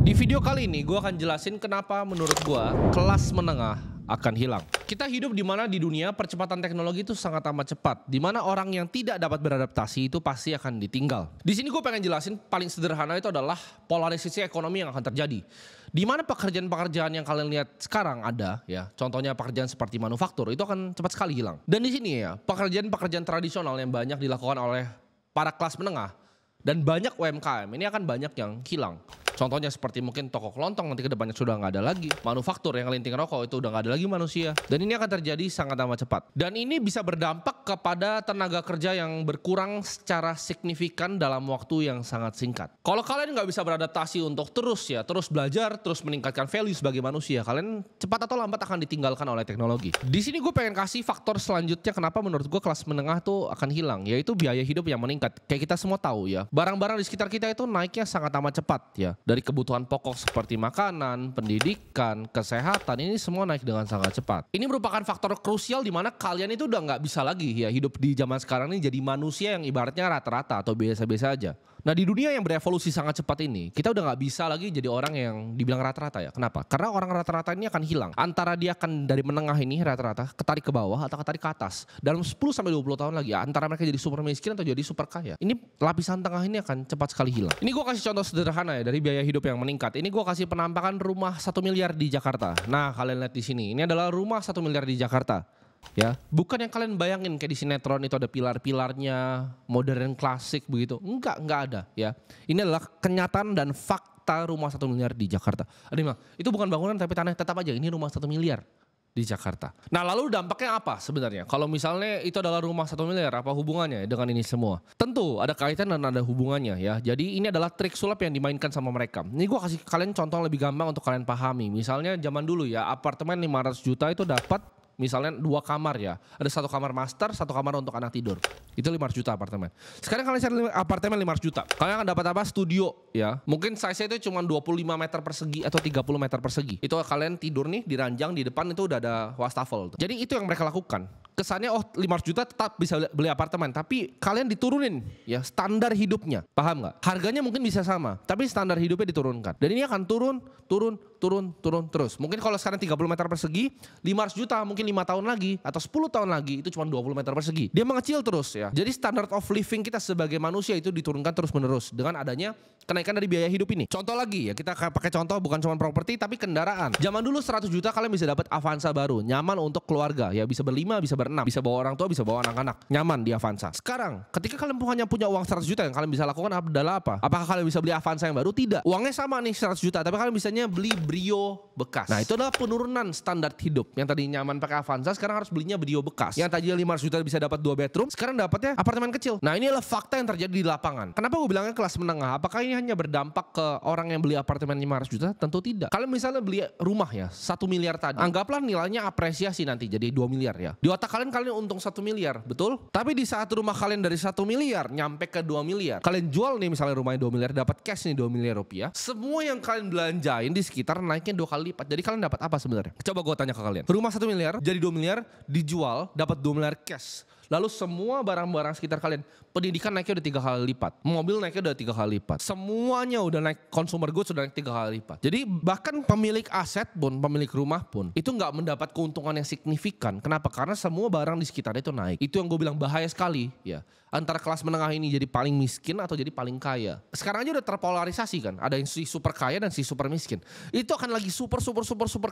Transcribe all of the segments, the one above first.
Di video kali ini gue akan jelasin kenapa menurut gue kelas menengah akan hilang. Kita hidup di mana di dunia percepatan teknologi itu sangat amat cepat, di mana orang yang tidak dapat beradaptasi itu pasti akan ditinggal. Di sini gue pengen jelasin paling sederhana itu adalah polarisasi ekonomi yang akan terjadi. Di mana pekerjaan-pekerjaan yang kalian lihat sekarang ada, ya, contohnya pekerjaan seperti manufaktur itu akan cepat sekali hilang. Dan di sini ya, pekerjaan-pekerjaan tradisional yang banyak dilakukan oleh para kelas menengah dan banyak UMKM ini akan banyak yang hilang. Contohnya seperti mungkin toko kelontong nanti kedepannya sudah nggak ada lagi. Manufaktur yang ngelinting rokok itu udah nggak ada lagi manusia. Dan ini akan terjadi sangat amat cepat. Dan ini bisa berdampak kepada tenaga kerja yang berkurang secara signifikan dalam waktu yang sangat singkat. Kalau kalian nggak bisa beradaptasi untuk terus belajar, terus meningkatkan value sebagai manusia, kalian cepat atau lambat akan ditinggalkan oleh teknologi. Di sini gue pengen kasih faktor selanjutnya kenapa menurut gue kelas menengah tuh akan hilang, yaitu biaya hidup yang meningkat. Kayak kita semua tahu ya, barang-barang di sekitar kita itu naiknya sangat amat cepat ya. Dari kebutuhan pokok seperti makanan, pendidikan, kesehatan, ini semua naik dengan sangat cepat. Ini merupakan faktor krusial di mana kalian itu udah nggak bisa lagi ya hidup di zaman sekarang ini jadi manusia yang ibaratnya rata-rata atau biasa-biasa aja. Nah di dunia yang berevolusi sangat cepat ini, kita udah nggak bisa lagi jadi orang yang dibilang rata-rata ya. Kenapa? Karena orang rata-rata ini akan hilang. Antara dia akan dari menengah ini rata-rata ketarik ke bawah atau ketarik ke atas. Dalam 10-20 tahun lagi ya, antara mereka jadi super miskin atau jadi super kaya. Ini lapisan tengah ini akan cepat sekali hilang. Ini gue kasih contoh sederhana ya dari biaya hidup yang meningkat. Ini gue kasih penampakan rumah 1 miliar di Jakarta. Nah kalian lihat di sini, ini adalah rumah 1 miliar di Jakarta. Ya, bukan yang kalian bayangin kayak di sinetron itu ada pilar-pilarnya, modern klasik begitu. Enggak ada ya. Ini adalah kenyataan dan fakta rumah 1 miliar di Jakarta. Ada yang bilang, itu bukan bangunan tapi tanah, tetap aja ini rumah 1 miliar di Jakarta. Nah lalu dampaknya apa sebenarnya? Kalau misalnya itu adalah rumah 1 miliar, apa hubungannya dengan ini semua? Tentu ada kaitan dan ada hubungannya ya. Jadi ini adalah trik sulap yang dimainkan sama mereka. Ini gue kasih kalian contoh yang lebih gampang untuk kalian pahami. Misalnya zaman dulu ya, apartemen 500 juta itu dapat misalnya 2 kamar ya. Ada 1 kamar master, 1 kamar untuk anak tidur. Itu 500 juta apartemen. Sekarang kalian cari apartemen 500 juta. Kalian akan dapat apa? Studio ya. Mungkin size-nya itu cuma 25 meter persegi atau 30 meter persegi. Itu kalian tidur nih di ranjang, di depan itu udah ada wastafel. Jadi itu yang mereka lakukan. Kesannya 500 juta tetap bisa beli apartemen. Tapi kalian diturunin ya standar hidupnya. Paham nggak? Harganya mungkin bisa sama. Tapi standar hidupnya diturunkan. Dan ini akan turun terus. Mungkin kalau sekarang 30 meter persegi, 500 juta mungkin 5 tahun lagi atau 10 tahun lagi itu cuma 20 meter persegi. Dia mengecil terus ya. Jadi standard of living kita sebagai manusia itu diturunkan terus menerus dengan adanya kenaikan dari biaya hidup ini. Contoh lagi ya, kita pakai contoh bukan cuma properti tapi kendaraan. Zaman dulu 100 juta kalian bisa dapat Avanza baru, nyaman untuk keluarga ya, bisa berlima, bisa berenam, bisa bawa orang tua, bisa bawa anak-anak, nyaman di Avanza. Sekarang ketika kalian hanya punya uang 100 juta yang kalian bisa lakukan adalah apa? Apakah kalian bisa beli Avanza yang baru? Tidak. Uangnya sama nih 100 juta tapi kalian bisanya beli Brio bekas. Nah itu adalah penurunan standar hidup. Yang tadi nyaman pakai Avanza sekarang harus belinya Brio bekas. Yang tadinya 500 juta bisa dapat 2 bedroom, sekarang dapatnya apartemen kecil. Nah ini adalah fakta yang terjadi di lapangan. Kenapa gue bilangnya kelas menengah? Apakah ini hanya berdampak ke orang yang beli apartemen 500 juta? Tentu tidak. Kalian misalnya beli rumah ya 1 miliar tadi, anggaplah nilainya apresiasi nanti jadi 2 miliar ya. Di otak kalian untung 1 miliar, betul? Tapi di saat rumah kalian dari 1 miliar nyampe ke 2 miliar, kalian jual nih misalnya rumahnya 2 miliar, dapat cash nih 2 miliar rupiah, semua yang kalian belanjain di sekitar naiknya 2 kali lipat. Jadi kalian dapat apa sebenarnya? Coba gue tanya ke kalian. Rumah 1 miliar jadi 2 miliar, dijual dapat 2 miliar cash. Lalu semua barang-barang sekitar kalian, pendidikan naiknya udah 3 kali lipat, mobil naiknya udah 3 kali lipat, semuanya udah naik, consumer goods sudah naik 3 kali lipat. Jadi bahkan pemilik aset pun, pemilik rumah pun itu nggak mendapat keuntungan yang signifikan. Kenapa? Karena semua barang di sekitarnya itu naik. Itu yang gue bilang bahaya sekali ya. Antara kelas menengah ini jadi paling miskin atau jadi paling kaya. Sekarang aja udah terpolarisasi kan. Ada yang si super kaya dan si super miskin. Itu akan lagi super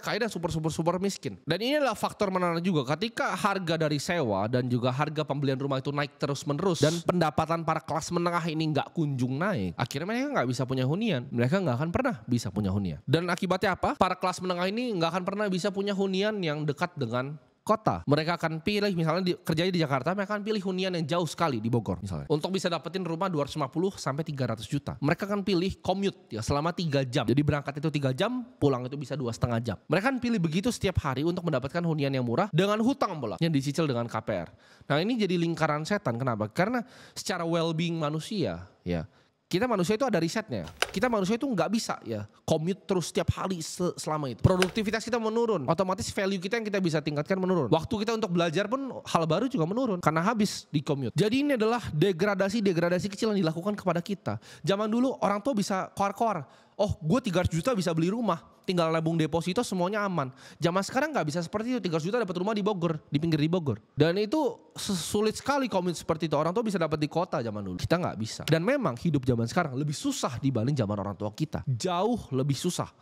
kaya dan super miskin. Dan ini adalah faktor menarik juga. Ketika harga dari sewa dan juga harga pembelian rumah itu naik terus menerus dan pendapatan para kelas menengah ini nggak kunjung naik, akhirnya mereka nggak bisa punya hunian. Mereka nggak akan pernah bisa punya hunian. Dan akibatnya apa? Para kelas menengah ini nggak akan pernah bisa punya hunian yang dekat dengan kota. Mereka akan pilih misalnya kerjanya di Jakarta, mereka akan pilih hunian yang jauh sekali di Bogor misalnya. Untuk bisa dapetin rumah 250 sampai 300 juta. Mereka akan pilih commute ya selama 3 jam. Jadi berangkat itu 3 jam, pulang itu bisa 2,5 jam. Mereka akan pilih begitu setiap hari untuk mendapatkan hunian yang murah dengan hutang pula yang dicicil dengan KPR. Nah, ini jadi lingkaran setan. Kenapa? Karena secara well-being manusia ya, kita manusia itu ada risetnya. Kita manusia itu nggak bisa ya commute terus setiap hari selama itu. Produktivitas kita menurun, otomatis value kita yang kita bisa tingkatkan menurun. Waktu kita untuk belajar pun hal baru juga menurun karena habis di commute. Jadi ini adalah degradasi kecil yang dilakukan kepada kita. Zaman dulu orang tua bisa koar-koar. Oh, gue 300 juta bisa beli rumah, tinggal nabung deposito semuanya aman. Zaman sekarang nggak bisa seperti itu. 300 juta dapat rumah di Bogor, di pinggir di Bogor. Dan itu sulit sekali komitmen seperti itu. Orang tua bisa dapat di kota zaman dulu. Kita nggak bisa. Dan memang hidup zaman sekarang lebih susah dibanding zaman orang tua kita. Jauh lebih susah.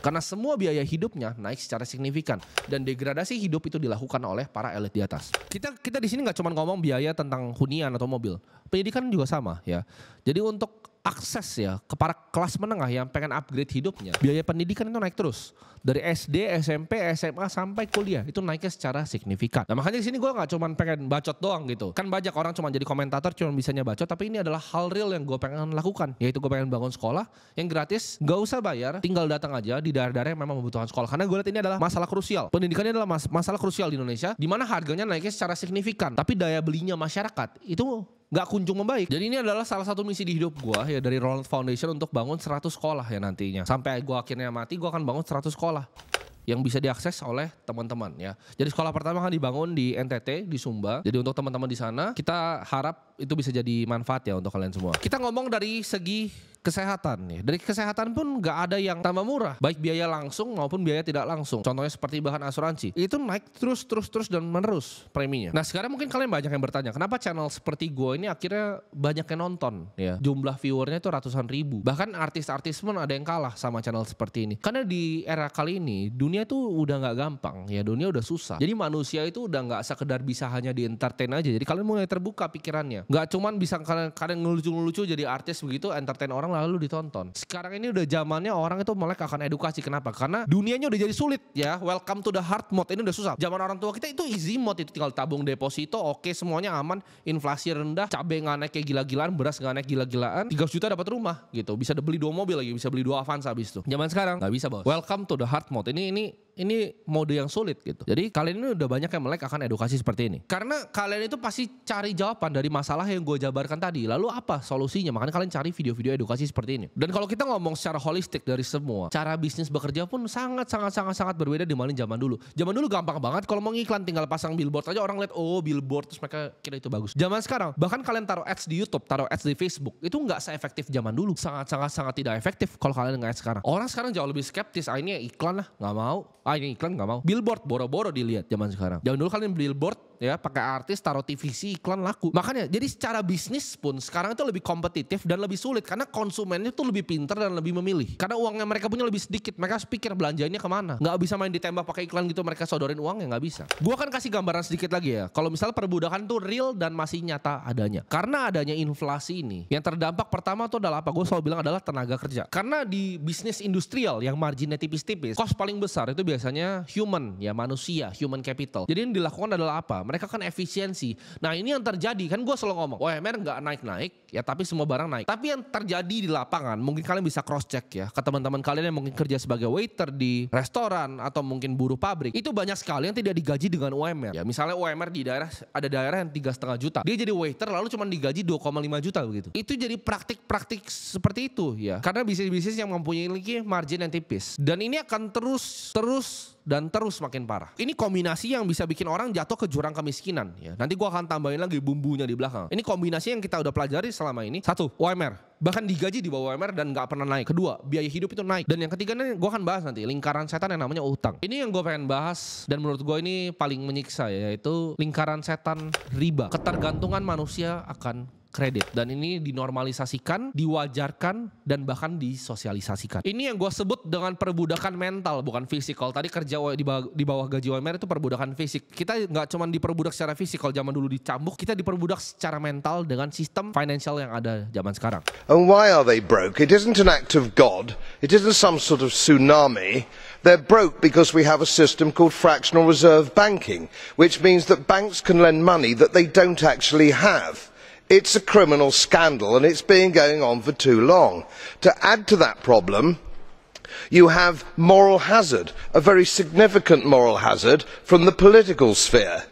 Karena semua biaya hidupnya naik secara signifikan dan degradasi hidup itu dilakukan oleh para elit di atas. Kita di sini nggak cuma ngomong biaya tentang hunian atau mobil, pendidikan juga sama ya. Jadi untuk akses ya ke para kelas menengah yang pengen upgrade hidupnya, biaya pendidikan itu naik terus dari SD, SMP, SMA sampai kuliah itu naiknya secara signifikan. Nah makanya di sini gue nggak cuma pengen bacot doang gitu. Kan banyak orang cuma jadi komentator cuma bisanya bacot, tapi ini adalah hal real yang gue pengen lakukan, yaitu gue pengen bangun sekolah yang gratis, nggak usah bayar, tinggal datang aja di daerah-daerah yang memang membutuhkan sekolah. Karena gue lihat ini adalah masalah krusial. Pendidikan ini adalah masalah krusial di Indonesia, di mana harganya naiknya secara signifikan, tapi daya belinya masyarakat itu nggak kunjung membaik. Jadi ini adalah salah satu misi di hidup gue ya dari Roland Foundation untuk bangun 100 sekolah ya nantinya. Sampai gue akhirnya mati, gue akan bangun 100 sekolah yang bisa diakses oleh teman-teman ya. Jadi sekolah pertama akan dibangun di NTT, di Sumba. Jadi untuk teman-teman di sana, kita harap itu bisa jadi manfaat ya untuk kalian semua. Kita ngomong dari segi kesehatan ya. Dari kesehatan pun nggak ada yang tambah murah, baik biaya langsung maupun biaya tidak langsung. Contohnya seperti bahan asuransi, itu naik terus dan menerus preminya. Nah sekarang mungkin kalian banyak yang bertanya, kenapa channel seperti gue ini akhirnya banyak yang nonton ya. Jumlah viewernya itu ratusan ribu. Bahkan artis-artis pun ada yang kalah sama channel seperti ini. Karena di era kali ini dunia itu udah nggak gampang ya, dunia udah susah. Jadi manusia itu udah nggak sekedar bisa hanya di entertain aja. Jadi kalian mulai terbuka pikirannya. Nggak cuman bisa kalian ngelucu-ngelucu jadi artis begitu, entertain orang lalu ditonton. Sekarang ini udah zamannya orang itu melek akan edukasi. Kenapa? Karena dunianya udah jadi sulit ya. Welcome to the hard mode. Ini udah susah. Zaman orang tua kita itu easy mode, itu tinggal tabung deposito, oke semuanya aman, inflasi rendah, cabai nggak naik kayak gila-gilaan, beras nggak naik gila-gilaan, 3 juta dapat rumah gitu. Bisa beli 2 mobil lagi, bisa beli 2 Avanza habis itu. Zaman sekarang nggak bisa bos. Welcome to the hard mode. Ini mode yang sulit gitu. Jadi kalian ini udah banyak yang melek akan edukasi seperti ini. Karena kalian itu pasti cari jawaban dari masalah yang gue jabarkan tadi. Lalu apa solusinya? Makanya kalian cari video-video edukasi seperti ini. Dan kalau kita ngomong secara holistik dari semua, cara bisnis bekerja pun sangat berbeda dibanding zaman dulu. Zaman dulu gampang banget kalau mau ngiklan tinggal pasang billboard aja, orang lihat oh billboard terus mereka kira itu bagus. Zaman sekarang bahkan kalian taruh ads di YouTube, taruh ads di Facebook, itu nggak seefektif zaman dulu. Sangat tidak efektif kalau kalian nge-ads sekarang. Orang sekarang jauh lebih skeptis. Ah ini iklan lah, nggak mau. Ini iklan nggak mau. Billboard boro-boro dilihat zaman sekarang. Zaman dulu kalian billboard ya pakai artis, taruh TVC, iklan laku. Makanya jadi secara bisnis pun sekarang itu lebih kompetitif dan lebih sulit karena konsumennya tuh lebih pintar dan lebih memilih. Karena uangnya mereka punya lebih sedikit, mereka pikir belanjanya kemana. Nggak bisa main ditembak pakai iklan gitu, mereka sodorin uangnya, nggak bisa. Gua akan kasih gambaran sedikit lagi ya. Kalau misalnya perbudakan tuh real dan masih nyata adanya. Karena adanya inflasi ini, yang terdampak pertama tuh adalah apa? Gue selalu bilang adalah tenaga kerja. Karena di bisnis industrial yang marginnya tipis-tipis, cost paling besar itu biasanya human ya, manusia, human capital. Jadi yang dilakukan adalah apa? Mereka kan efisiensi. Nah ini yang terjadi, kan gue selalu ngomong UMR nggak naik-naik ya, tapi semua barang naik. Tapi yang terjadi di lapangan, mungkin kalian bisa cross check ya ke teman-teman kalian yang mungkin kerja sebagai waiter di restoran atau mungkin buruh pabrik, itu banyak sekali yang tidak digaji dengan UMR ya. Misalnya UMR di daerah, ada daerah yang 3,5 juta, dia jadi waiter lalu cuma digaji 2,5 juta begitu. Itu jadi praktik seperti itu ya, karena bisnis-bisnis yang mempunyai margin yang tipis. Dan ini akan terus makin parah. Ini kombinasi yang bisa bikin orang jatuh ke jurang kemiskinan ya. Nanti gua akan tambahin lagi bumbunya di belakang. Ini kombinasi yang kita udah pelajari selama ini. 1, UMR. Bahkan digaji di bawah UMR dan gak pernah naik. 2, biaya hidup itu naik. Dan yang ketiga nih gue akan bahas nanti lingkaran setan yang namanya utang. Ini yang gue pengen bahas dan menurut gue ini paling menyiksa ya, yaitu lingkaran setan riba. Ketergantungan manusia akan kredit, dan ini dinormalisasikan, diwajarkan, dan bahkan disosialisasikan. Ini yang gue sebut dengan perbudakan mental, bukan fisik. Kalau tadi kerja di bawah gaji UMR itu perbudakan fisik. Kita nggak cuma diperbudak secara fisik. Kalau zaman dulu dicambuk, kita diperbudak secara mental dengan sistem financial yang ada zaman sekarang. And why are they broke? It isn't an act of God. It isn't some sort of tsunami. They're broke because we have a system called fractional reserve banking, which means that banks can lend money that they don't actually have. It's a criminal scandal and it's been going on for too long. To add to that problem, you have moral hazard, a very significant moral hazard from the political sphere.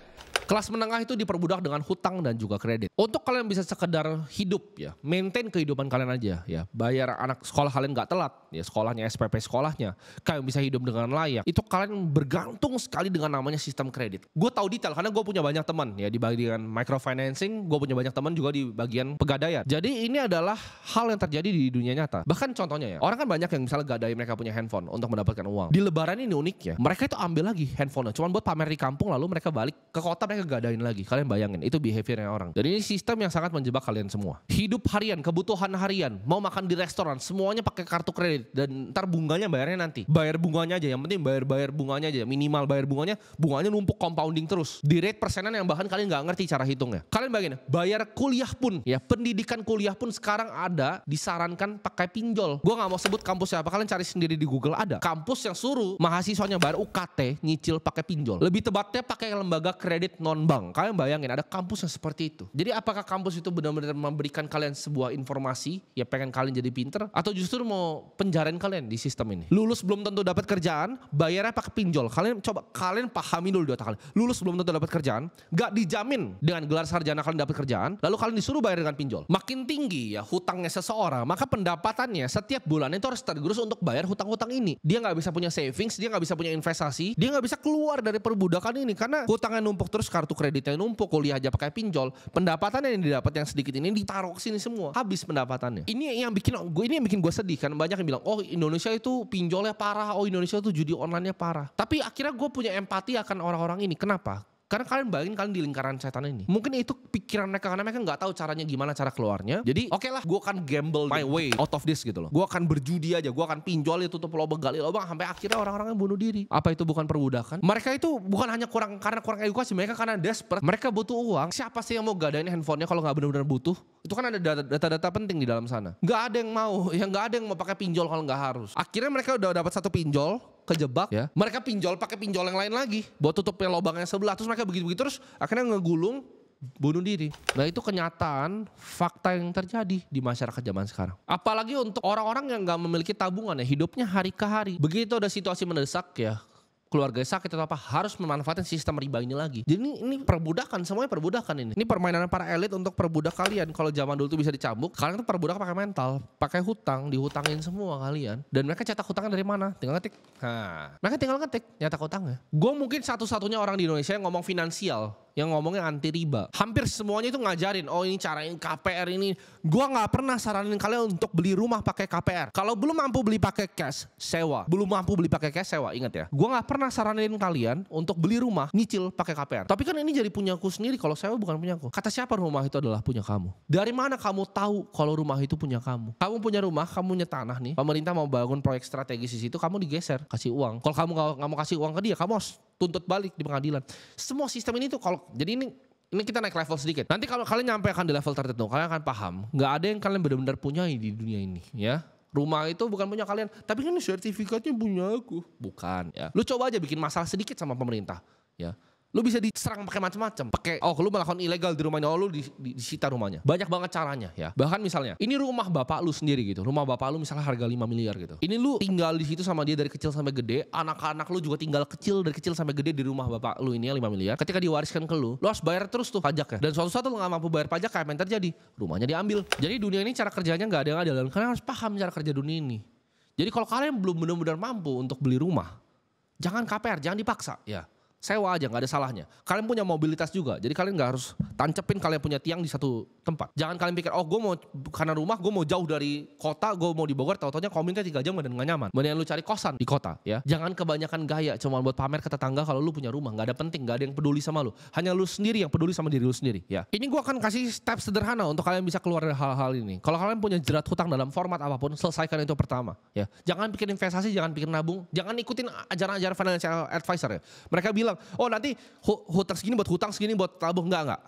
Kelas menengah itu diperbudak dengan hutang dan juga kredit. Untuk kalian bisa sekedar hidup ya, maintain kehidupan kalian aja ya. Bayar anak sekolah kalian nggak telat ya, sekolahnya SPP sekolahnya. Kalian bisa hidup dengan layak. Itu kalian bergantung sekali dengan namanya sistem kredit. Gue tahu detail karena gue punya banyak teman ya di bagian microfinancing, gue punya banyak teman juga di bagian pegadaian. Jadi ini adalah hal yang terjadi di dunia nyata. Bahkan contohnya ya, orang kan banyak yang misalnya gadai mereka punya handphone untuk mendapatkan uang. Di lebaran ini unik ya, mereka itu ambil lagi handphonenya cuman buat pamer di kampung, lalu mereka balik ke kota mereka gadain lagi. Kalian bayangin, itu behaviornya orang. Dan ini sistem yang sangat menjebak kalian semua. Hidup harian, kebutuhan harian, mau makan di restoran, semuanya pakai kartu kredit. Dan ntar bunganya bayarnya nanti. Bayar bunganya aja, yang penting bayar bunganya aja. Minimal bayar bunganya numpuk compounding terus. Di rate persenan yang bahkan kalian gak ngerti cara hitungnya. Kalian bayangin, bayar kuliah pun, ya pendidikan kuliah pun sekarang ada disarankan pakai pinjol. Gue gak mau sebut kampus siapa, kalian cari sendiri di Google ada. Kampus yang suruh mahasiswanya bayar UKT, nyicil pakai pinjol. Lebih tepatnya pakai lembaga kredit non-bank. Kalian bayangin ada kampus yang seperti itu. Jadi apakah kampus itu benar-benar memberikan kalian sebuah informasi ya pengen kalian jadi pinter, atau justru mau penjarain kalian di sistem ini? Lulus belum tentu dapat kerjaan, bayarnya pakai pinjol. Kalian pahami dulu di otak kalian. Lulus belum tentu dapat kerjaan, gak dijamin dengan gelar sarjana kalian dapat kerjaan, lalu kalian disuruh bayar dengan pinjol. Makin tinggi ya hutangnya seseorang, maka pendapatannya setiap bulan itu harus tergerus untuk bayar hutang-hutang ini. Dia gak bisa punya savings, dia gak bisa punya investasi, dia gak bisa keluar dari perbudakan ini karena hutangnya numpuk terus, kartu kreditnya numpuk, kuliah aja pakai pinjol. Pendapatannya yang didapat yang sedikit ini ditaruh ke sini semua, habis pendapatannya. Ini yang bikin gue sedih kan, banyak yang bilang oh Indonesia itu pinjolnya parah, oh Indonesia itu judi online-nya parah. Tapi akhirnya gue punya empati akan orang-orang ini. Kenapa? Karena kalian bayangin kalian di lingkaran setan ini. Mungkin itu pikiran mereka karena mereka nggak tahu caranya gimana cara keluarnya. Jadi oke lah, gue akan gamble my way out of this gitu loh. Gue akan berjudi aja, gue akan pinjol itu tutup lubang gali lubang sampai akhirnya orang-orangnya bunuh diri. Apa itu bukan perbudakan? Mereka itu bukan hanya karena kurang edukasi, mereka karena desperate. Mereka butuh uang. Siapa sih yang mau gadain handphonenya kalau nggak benar-benar butuh? Itu kan ada data-data penting di dalam sana. Nggak ada yang mau, ya nggak ada yang mau pakai pinjol kalau nggak harus. Akhirnya mereka udah dapat satu pinjol, kejebak ya. Mereka pinjol pakai pinjol yang lain lagi buat tutupin lubangnya sebelah. Terus mereka begitu-begitu terus akhirnya ngegulung bunuh diri. Nah itu kenyataan fakta yang terjadi di masyarakat zaman sekarang. Apalagi untuk orang-orang yang gak memiliki tabungan ya, hidupnya hari ke hari. Begitu ada situasi mendesak ya, keluarga sakit atau apa, harus memanfaatkan sistem riba ini lagi. Jadi ini perbudakan, semuanya perbudakan ini. Ini permainan para elit untuk perbudak kalian. Kalau zaman dulu tuh bisa dicambuk, kalian tuh perbudak pakai mental, pakai hutang, dihutangin semua kalian. Dan mereka cetak hutangnya dari mana? Tinggal ketik. Nah, mereka tinggal ketik nyetak hutangnya. Gue mungkin satu-satunya orang di Indonesia yang ngomong finansial, yang ngomongnya anti riba. Hampir semuanya itu ngajarin, oh ini cara ini KPR ini. Gua nggak pernah saranin kalian untuk beli rumah pakai KPR. Kalau belum mampu beli pakai cash, sewa. Belum mampu beli pakai cash, sewa. Ingat ya. Gua nggak pernah saranin kalian untuk beli rumah nyicil pakai KPR. Tapi kan ini jadi punyaku sendiri. Kalau sewa bukan punyaku. Kata siapa rumah itu adalah punya kamu? Dari mana kamu tahu kalau rumah itu punya kamu? Kamu punya rumah, kamu punya tanah nih. Pemerintah mau bangun proyek strategis di situ, kamu digeser, kasih uang. Kalau kamu nggak mau kasih uang ke dia, kamu harus tuntut balik di pengadilan. Semua sistem ini tuh jadi ini kita naik level sedikit. Nanti kalau kalian nyampe akan di level tertentu, kalian akan paham. Nggak ada yang kalian benar-benar punyai di dunia ini, ya. Rumah itu bukan punya kalian, tapi kan sertifikatnya punya aku. Bukan, ya. Lu coba aja bikin masalah sedikit sama pemerintah, ya. Lu bisa diserang pakai macam-macam. Lu melakukan ilegal di rumahnya, lu disita rumahnya. Banyak banget caranya ya. Bahkan misalnya, ini rumah bapak lu sendiri gitu. Rumah bapak lu misalnya harga 5 miliar gitu. Ini lu tinggal di situ sama dia dari kecil sampai gede. Anak-anak lu juga tinggal dari kecil sampai gede di rumah bapak lu ini 5 miliar. Ketika diwariskan ke lu harus bayar terus tuh pajaknya. Dan suatu saat lu gak mampu bayar pajak, kayak yang terjadi, rumahnya diambil. Jadi dunia ini cara kerjanya gak ada yang adil. Dan kalian harus paham cara kerja dunia ini. Jadi kalau kalian belum benar-benar mampu untuk beli rumah, jangan KPR, jangan dipaksa ya. Sewa aja, gak ada salahnya. Kalian punya mobilitas juga, jadi kalian gak harus tancepin kalian punya tiang di satu tempat. Jangan kalian pikir, oh gue mau karena rumah, gue mau jauh dari kota, gue mau di Bogor, tau-taunya kominnya 3 jam dan gak nyaman. Mendingan lu cari kosan di kota ya. Jangan kebanyakan gaya cuma buat pamer ke tetangga kalau lu punya rumah. Gak ada penting, gak ada yang peduli sama lu. Hanya lu sendiri yang peduli sama diri lu sendiri ya. Ini gue akan kasih step sederhana untuk kalian bisa keluar dari hal-hal ini. Kalau kalian punya jerat hutang dalam format apapun, selesaikan itu pertama ya. Jangan pikir investasi, jangan pikir nabung, jangan ikutin ajaran-ajaran financial advisor ya. Mereka bilang, oh nanti hutang segini buat tabung, enggak.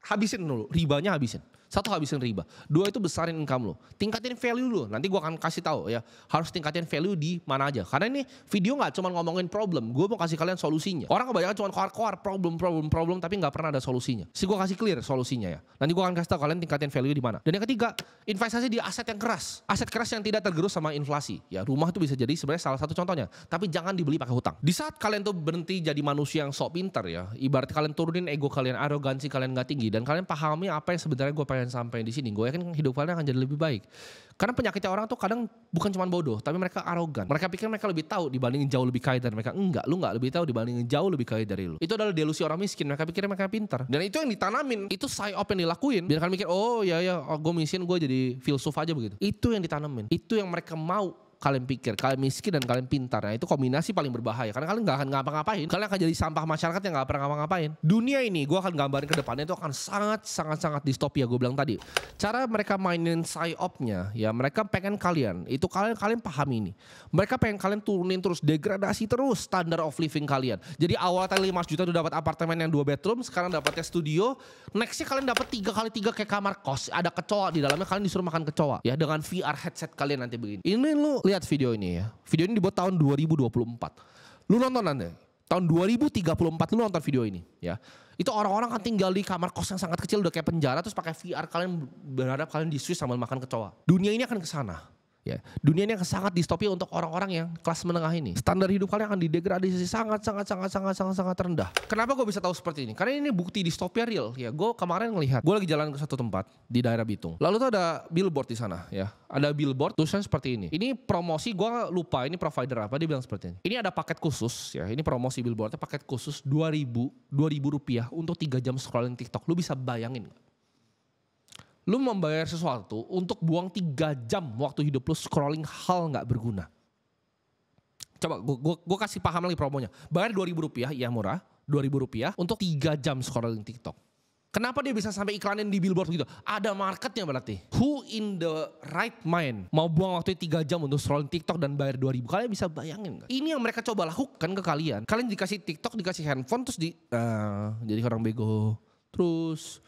Habisin dulu, ribanya habisin. Satu, habisin riba. Dua, itu besarin income lo. Tingkatin value lo. Nanti gue akan kasih tahu ya, harus tingkatin value di mana aja. Karena ini video nggak cuma ngomongin problem, gue mau kasih kalian solusinya. Orang kebanyakan cuma koar-koar problem, tapi nggak pernah ada solusinya. Gue kasih clear solusinya ya. Nanti gue akan kasih tahu kalian tingkatin value di mana. Dan yang ketiga, investasi di aset yang keras. Aset keras yang tidak tergerus sama inflasi. Ya, rumah itu bisa jadi sebenarnya salah satu contohnya. Tapi jangan dibeli pakai hutang. Di saat kalian tuh berhenti jadi manusia yang sok pintar ya, ibarat kalian turunin ego kalian, arogansi kalian nggak tinggi, dan kalian pahami apa yang sebenarnya gue pengen sampaikan di sini, gue yakin hidup kalian akan jadi lebih baik. Karena penyakitnya orang tuh kadang bukan cuma bodoh, tapi mereka arogan. Mereka pikir mereka lebih tahu dibandingin jauh lebih kaya dari mereka. Enggak, lu nggak lebih tahu dibandingin jauh lebih kaya dari lu. Itu adalah delusi orang miskin. Mereka pikir mereka pintar. Dan itu yang ditanamin. Itu psyop yang dilakuin. Biar kalian mikir, oh ya gue miskin, gue jadi filsuf aja begitu. Itu yang ditanamin. Itu yang mereka mau kalian pikir, kalian miskin dan kalian pintar. Nah, itu kombinasi paling berbahaya. Karena kalian gak akan ngapa-ngapain. Kalian akan jadi sampah masyarakat yang gak pernah ngapa-ngapain. Dunia ini, gue akan gambarin ke depannya itu akan sangat distopia. Gue bilang tadi, cara mereka mainin psyopnya, ya mereka pengen kalian, itu kalian pahami ini. Mereka pengen kalian turunin terus, degradasi terus standar of living kalian. Jadi awal tadi 5 juta tuh dapat apartemen yang 2 bedroom, sekarang dapatnya studio. Nextnya kalian dapat 3x3 kayak kamar kos. Ada kecoa di dalamnya, kalian disuruh makan kecoa. Ya dengan VR headset kalian nanti begini. Ini lu lihat video ini ya. Video ini dibuat tahun 2024. Lu nonton nanti. Tahun 2034 lu nonton video ini ya. Itu orang-orang kan tinggal di kamar kos yang sangat kecil udah kayak penjara, terus pakai VR kalian berharap kalian di Swiss sambil makan kecoa. Dunia ini akan ke sana. Ya, dunia ini akan sangat distopia untuk orang-orang yang kelas menengah ini. Standar hidup kalian akan didegradasi sangat rendah. Kenapa gue bisa tahu seperti ini? Karena ini bukti distopia real. Ya, gue kemarin ngelihat, gue lagi jalan ke satu tempat di daerah Bitung. Lalu tuh ada billboard di sana, ya. Ada billboard tulisannya seperti ini. Ini promosi, gue lupa ini provider apa, dia bilang seperti ini. Ini ada paket khusus, ya. Ini promosi billboardnya paket khusus 2.000 rupiah untuk 3 jam scrolling TikTok. Lu bisa bayangin gak? Lu membayar sesuatu untuk buang 3 jam waktu hidup lu scrolling hal gak berguna. Coba gue kasih paham lagi promonya. Bayar 2.000 rupiah, ya murah. 2.000 rupiah untuk 3 jam scrolling TikTok. Kenapa dia bisa sampai iklanin di billboard gitu? Ada marketnya berarti. Who in the right mind mau buang waktu 3 jam untuk scrolling TikTok dan bayar 2.000? Kalian bisa bayangin gak? Ini yang mereka coba lakukan ke kalian. Kalian dikasih TikTok, dikasih handphone, terus jadi orang bego. Terus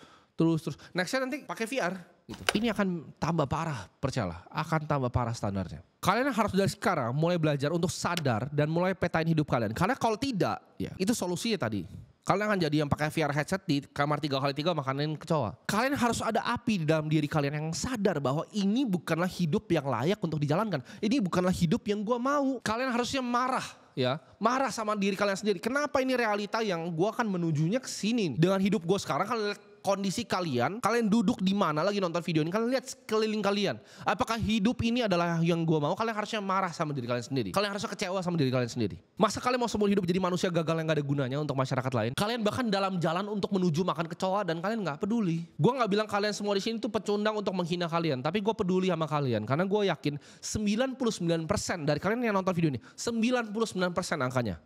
nextnya nanti pakai VR gitu. Ini akan tambah parah, percayalah, akan tambah parah standarnya. Kalian harus dari sekarang mulai belajar untuk sadar dan mulai petain hidup kalian. Karena kalau tidak, ya itu solusinya tadi. Kalian akan jadi yang pakai VR headset di kamar 3x3 makanin kecoa. Kalian harus ada api di dalam diri kalian yang sadar bahwa ini bukanlah hidup yang layak untuk dijalankan. Ini bukanlah hidup yang gue mau. Kalian harusnya marah. Ya, marah sama diri kalian sendiri. Kenapa ini realita yang gue akan menujunya ke sini? Dengan hidup gue sekarang, kalian lihat kondisi kalian duduk di mana lagi nonton video ini, kalian lihat sekeliling kalian. Apakah hidup ini adalah yang gue mau? Kalian harusnya marah sama diri kalian sendiri. Kalian harusnya kecewa sama diri kalian sendiri. Masa kalian mau seumur hidup jadi manusia gagal yang gak ada gunanya untuk masyarakat lain? Kalian bahkan dalam jalan untuk menuju makan kecoa dan kalian gak peduli. Gue gak bilang kalian semua di sini tuh pecundang untuk menghina kalian, tapi gue peduli sama kalian karena gue yakin 99% dari kalian yang nonton video ini, 99% angkanya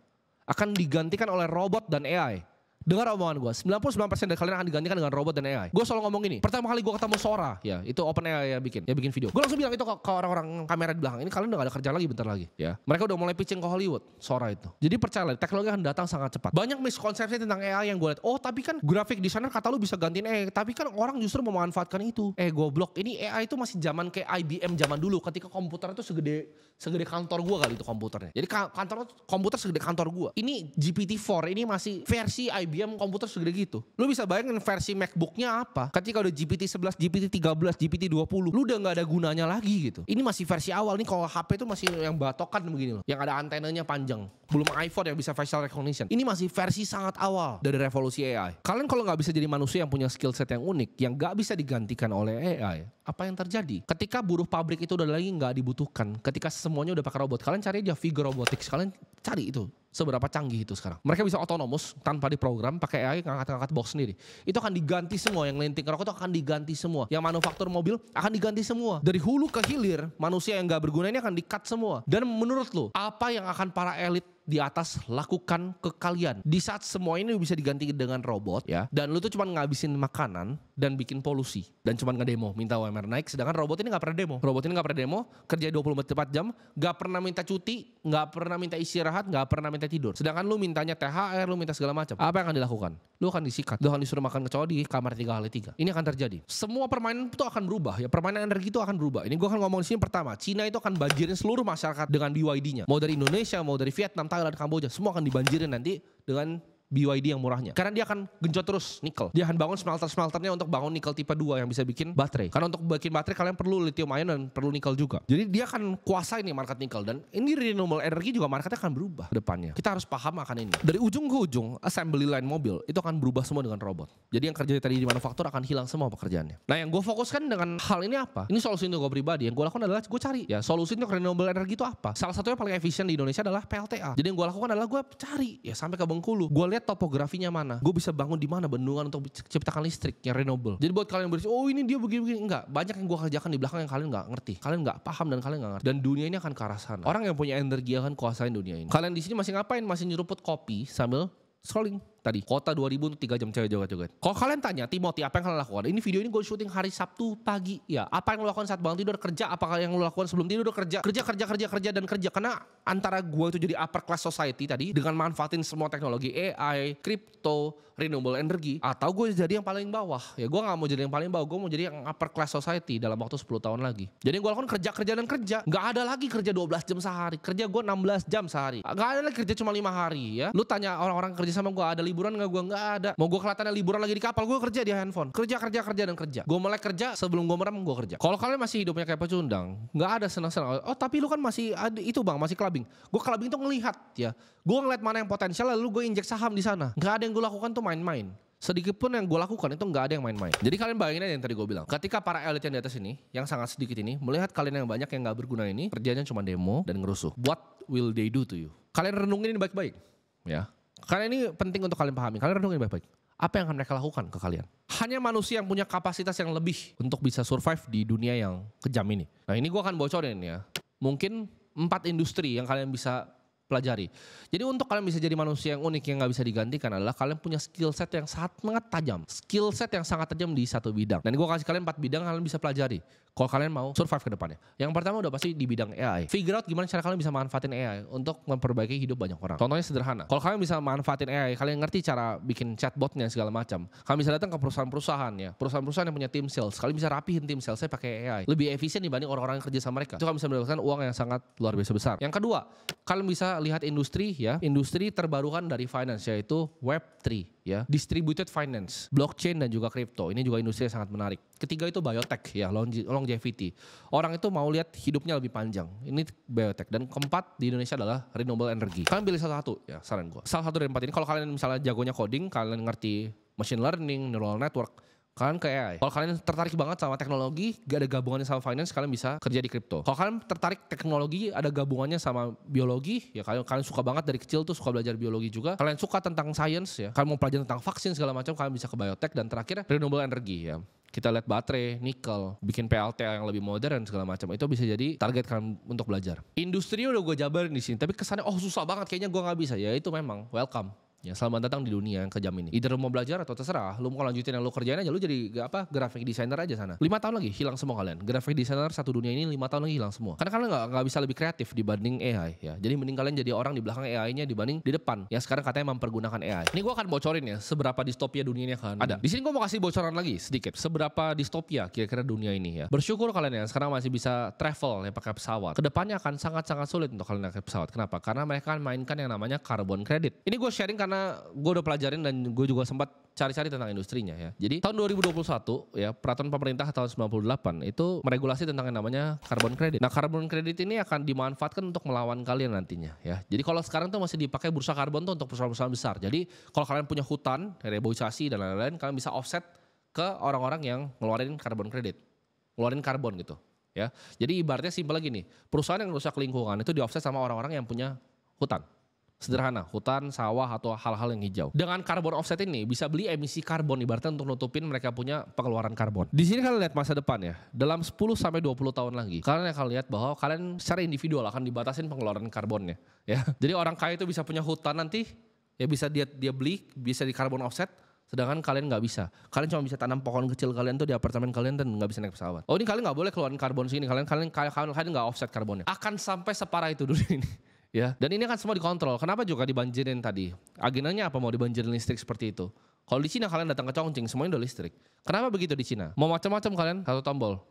akan digantikan oleh robot dan AI. Dengar omongan gue, 99% dari kalian akan digantikan dengan robot dan AI. Gue selalu ngomong gini, pertama kali gue ketemu Sora, ya itu OpenAI yang bikin video. Gue langsung bilang itu ke orang-orang kamera di belakang, ini kalian udah gak ada kerja lagi bentar lagi. Ya, mereka udah mulai pitching ke Hollywood, Sora itu. Jadi percayalah, teknologi akan datang sangat cepat. Banyak miskonsepsi tentang AI yang gue lihat, oh tapi kan graphic designer kata lu bisa gantiin AI, tapi kan orang justru memanfaatkan itu. Goblok, ini AI itu masih zaman kayak IBM zaman dulu, ketika komputer itu segede kantor gue kali itu komputernya. Jadi komputer segede kantor gue. Ini GPT-4, ini masih versi IBM komputer segede gitu. Lu bisa bayangin versi MacBooknya apa? Ketika udah GPT-11, GPT-13, GPT-20, lu udah gak ada gunanya lagi gitu. Ini masih versi awal nih, kalau HP itu masih yang batokan begini loh, yang ada antenanya panjang. Belum iPhone yang bisa facial recognition. Ini masih versi sangat awal dari revolusi AI. Kalian kalau gak bisa jadi manusia yang punya skill set yang unik, yang gak bisa digantikan oleh AI, apa yang terjadi? Ketika buruh pabrik itu udah lagi gak dibutuhkan, ketika semuanya udah pakai robot, kalian cari aja Figure Robotics, kalian cari itu. Seberapa canggih itu sekarang. Mereka bisa otonomus tanpa diprogram, pakai AI ngangkat-ngangkat box sendiri. Itu akan diganti semua, yang linting rokok itu akan diganti semua. Yang manufaktur mobil akan diganti semua. Dari hulu ke hilir, manusia yang gak berguna ini akan di-cut semua. Dan menurut lo, apa yang akan para elit di atas lakukan ke kalian. Di saat semua ini bisa diganti dengan robot ya, dan lu tuh cuma ngabisin makanan dan bikin polusi dan cuma ngedemo minta UMR naik, sedangkan robot ini nggak pernah demo. Robot ini nggak pernah demo, kerja 24 jam, nggak pernah minta cuti, nggak pernah minta istirahat, nggak pernah minta tidur. Sedangkan lu mintanya THR, lu minta segala macam. Apa yang akan dilakukan? Lu akan disikat, lu akan disuruh makan kecoa di kamar 3x3. Ini akan terjadi. Semua permainan itu akan berubah ya, permainan energi itu akan berubah. Ini gue akan ngomong di sini pertama, Cina itu akan banjirin seluruh masyarakat dengan BYD-nya. Mau dari Indonesia, mau dari Vietnam, Thailand, Kamboja, semua akan dibanjirin nanti dengan BYD yang murahnya. Karena dia akan genjot terus nikel. Dia akan bangun smelter-smelternya untuk bangun nikel tipe 2 yang bisa bikin baterai. Karena untuk bikin baterai kalian perlu lithium ion dan perlu nikel juga. Jadi dia akan kuasai nih market nikel. Dan ini renewable energy juga marketnya akan berubah ke depannya. Kita harus paham akan ini. Dari ujung ke ujung, assembly line mobil itu akan berubah semua dengan robot. Jadi yang kerja tadi di manufaktur akan hilang semua pekerjaannya. Nah yang gue fokuskan dengan hal ini apa? Ini solusi untuk gue pribadi. Yang gue lakukan adalah gue cari ya solusi untuk renewable energy itu apa. Salah satunya paling efisien di Indonesia adalah PLTA. Jadi yang gue lakukan adalah gue cari ya sampai ke Bengkulu. Gue lihat topografinya mana, gue bisa bangun di mana bendungan untuk ciptakan listrik yang renewable. Jadi buat kalian yang berisi, oh ini dia begini-begini, enggak. Banyak yang gue kerjakan di belakang yang kalian nggak ngerti, kalian nggak paham dan kalian nggak ngerti. Dan dunia ini akan ke arah sana. Orang yang punya energi akan kuasain dunia ini. Kalian di sini masih ngapain? Masih nyeruput kopi sambil scrolling. Tadi kota 2000 untuk 3 jam cewek joget-joget. Kalau kalian tanya Timothy apa yang kalian lakukan? Ini video ini gue syuting hari Sabtu pagi. Ya, apa yang lo lakukan saat bangun tidur? Kerja. Apa yang lo lakukan sebelum tidur? Kerja. Kerja dan kerja. Karena antara gue itu jadi upper class society tadi dengan manfaatin semua teknologi AI, crypto, renewable energy, atau gue jadi yang paling bawah. Ya gue gak mau jadi yang paling bawah, gue mau jadi yang upper class society dalam waktu 10 tahun lagi. Jadi gue lakukan kerja. Gak ada lagi kerja 12 jam sehari. Kerja gue 16 jam sehari. Gak ada lagi kerja cuma 5 hari ya. Lu tanya orang-orang kerja sama gue, ada liburan gak? Gue gak ada. Mau gue kelihatannya liburan lagi di kapal, gue kerja di handphone. Kerja. Gue melek kerja, sebelum gue merem gue kerja. Kalau kalian masih hidupnya kayak pecundang, gak ada senang-senang. Oh tapi lu kan masih ada itu bang, masih clubbing. Gue clubbing tuh ngelihat ya. Gue ngeliat mana yang potensial lalu gue injek saham di sana. Gak ada yang gue lakukan tuh main-main. Sedikit pun yang gue lakukan itu gak ada yang main-main. Jadi kalian bayangin aja yang tadi gue bilang. Ketika para elit yang di atas ini, yang sangat sedikit ini, melihat kalian yang banyak yang gak berguna ini, kerjanya cuma demo dan ngerusuh. What will they do to you? Kalian renungin ini baik-baik ya. Karena ini penting untuk kalian pahami. Kalian renungin baik-baik. Apa yang akan mereka lakukan ke kalian? Hanya manusia yang punya kapasitas yang lebih untuk bisa survive di dunia yang kejam ini. Nah ini gue akan bocorin ya. Mungkin 4 industri yang kalian bisa pelajari. Jadi untuk kalian bisa jadi manusia yang unik yang gak bisa digantikan adalah kalian punya skill set yang sangat tajam. Skill set yang sangat tajam di satu bidang. Dan gue kasih kalian 4 bidang kalian bisa pelajari. Kalau kalian mau survive ke depannya. Yang pertama udah pasti di bidang AI. Figure out gimana cara kalian bisa manfaatin AI untuk memperbaiki hidup banyak orang. Contohnya sederhana. Kalau kalian bisa manfaatin AI, kalian ngerti cara bikin chatbotnya segala macam. Kalian bisa datang ke perusahaan-perusahaan ya. Perusahaan-perusahaan yang punya tim sales. Kalian bisa rapihin tim salesnya pakai AI. Lebih efisien dibanding orang-orang yang kerja sama mereka. Itu kalian bisa mendapatkan uang yang sangat luar biasa besar. Yang kedua, kalian bisa lihat industri ya. Industri terbarukan dari finance yaitu Web3 ya. Distributed finance, blockchain dan juga crypto. Ini juga industri yang sangat menarik. Ketiga itu biotech ya, longevity. Orang itu mau lihat hidupnya lebih panjang. Ini biotech. Dan keempat di Indonesia adalah renewable energy. Kalian pilih salah satu ya, saran gue. Salah satu dari 4 ini. Kalau kalian misalnya jagonya coding, kalian ngerti machine learning, neural network, kalian ke AI. Kalau kalian tertarik banget sama teknologi, gak ada gabungannya sama finance, kalian bisa kerja di crypto. Kalau kalian tertarik teknologi, ada gabungannya sama biologi, ya kalian suka banget dari kecil tuh suka belajar biologi juga. Kalian suka tentang science ya, kalian mau pelajari tentang vaksin segala macam, kalian bisa ke biotech. Dan terakhir renewable energy ya. Kita lihat baterai, nikel, bikin PLTA yang lebih modern segala macam. Itu bisa jadi target kalian untuk belajar. Industri udah gue jabarin di sini, tapi kesannya susah banget, kayaknya gue nggak bisa. Ya itu memang welcome. Ya, selamat datang di dunia yang kejam ini. Either lu mau belajar atau terserah. Lu mau lanjutin yang lu kerjain aja, lu jadi graphic designer aja sana. 5 tahun lagi hilang semua kalian. Graphic designer satu dunia ini 5 tahun lagi hilang semua. Karena kalian gak bisa lebih kreatif dibanding AI ya. Jadi mending kalian jadi orang di belakang AI-nya dibanding di depan. Yang sekarang katanya mempergunakan AI. Ini gue akan bocorin ya seberapa distopia dunia ini akan ada. Di sini gue mau kasih bocoran lagi sedikit. Seberapa distopia kira-kira dunia ini ya. Bersyukur kalian yang sekarang masih bisa travel ya pakai pesawat. Kedepannya akan sangat-sangat sulit untuk kalian pakai pesawat. Kenapa? Karena mereka akan mainkan yang namanya carbon credit. Ini gue sharing karena gue udah pelajarin dan gue juga sempat cari-cari tentang industrinya ya. Jadi tahun 2021 ya, peraturan pemerintah tahun 98 itu meregulasi tentang yang namanya carbon credit. Nah, carbon credit ini akan dimanfaatkan untuk melawan kalian nantinya ya. Jadi kalau sekarang tuh masih dipakai bursa karbon tuh untuk perusahaan-perusahaan besar. Jadi kalau kalian punya hutan, reboisasi dan lain-lain, kalian bisa offset ke orang-orang yang ngeluarin carbon credit. Ngeluarin karbon gitu ya. Jadi ibaratnya simpel lagi nih, perusahaan yang rusak lingkungan itu di offset sama orang-orang yang punya hutan. Sederhana, hutan, sawah, atau hal-hal yang hijau. Dengan carbon offset ini bisa beli emisi karbon ibaratnya untuk nutupin mereka punya pengeluaran karbon. Di sini kalian lihat masa depan ya. Dalam 10 sampai 20 tahun lagi, kalian akan lihat bahwa kalian secara individual akan dibatasin pengeluaran karbonnya, ya. Jadi orang kaya itu bisa punya hutan nanti, ya bisa dia beli, bisa di carbon offset. Sedangkan kalian nggak bisa. Kalian cuma bisa tanam pohon kecil kalian tuh di apartemen kalian dan nggak bisa naik pesawat. Oh ini kalian nggak boleh keluarin karbon sini. Kalian nggak offset karbonnya. Akan sampai separah itu dunia ini. Ya, dan ini kan semua dikontrol. Kenapa juga dibanjirin tadi? Agendanya apa mau dibanjirin listrik seperti itu? Kalau di Cina kalian datang ke Chongqing semuanya udah listrik. Kenapa begitu di Cina? Mau macam-macam kalian satu tombol.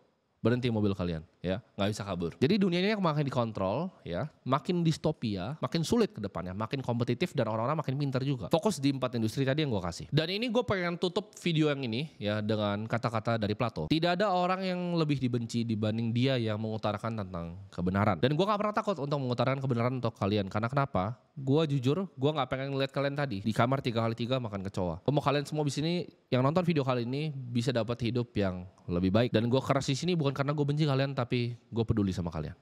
Berhenti mobil kalian, ya, nggak bisa kabur. Jadi dunia ini makin dikontrol, ya, makin distopia, makin sulit ke depannya, makin kompetitif dan orang-orang makin pintar juga. Fokus di 4 industri tadi yang gue kasih. Dan ini gue pengen tutup video yang ini, ya, dengan kata-kata dari Plato. Tidak ada orang yang lebih dibenci dibanding dia yang mengutarakan tentang kebenaran. Dan gue nggak pernah takut untuk mengutarakan kebenaran untuk kalian. Karena kenapa? Gue jujur, gue nggak pengen ngeliat kalian tadi di kamar 3x3 makan kecoa. Mau kalian semua di sini yang nonton video kali ini bisa dapat hidup yang lebih baik. Dan gue keras di sini bukan karena gue benci kalian, tapi gue peduli sama kalian.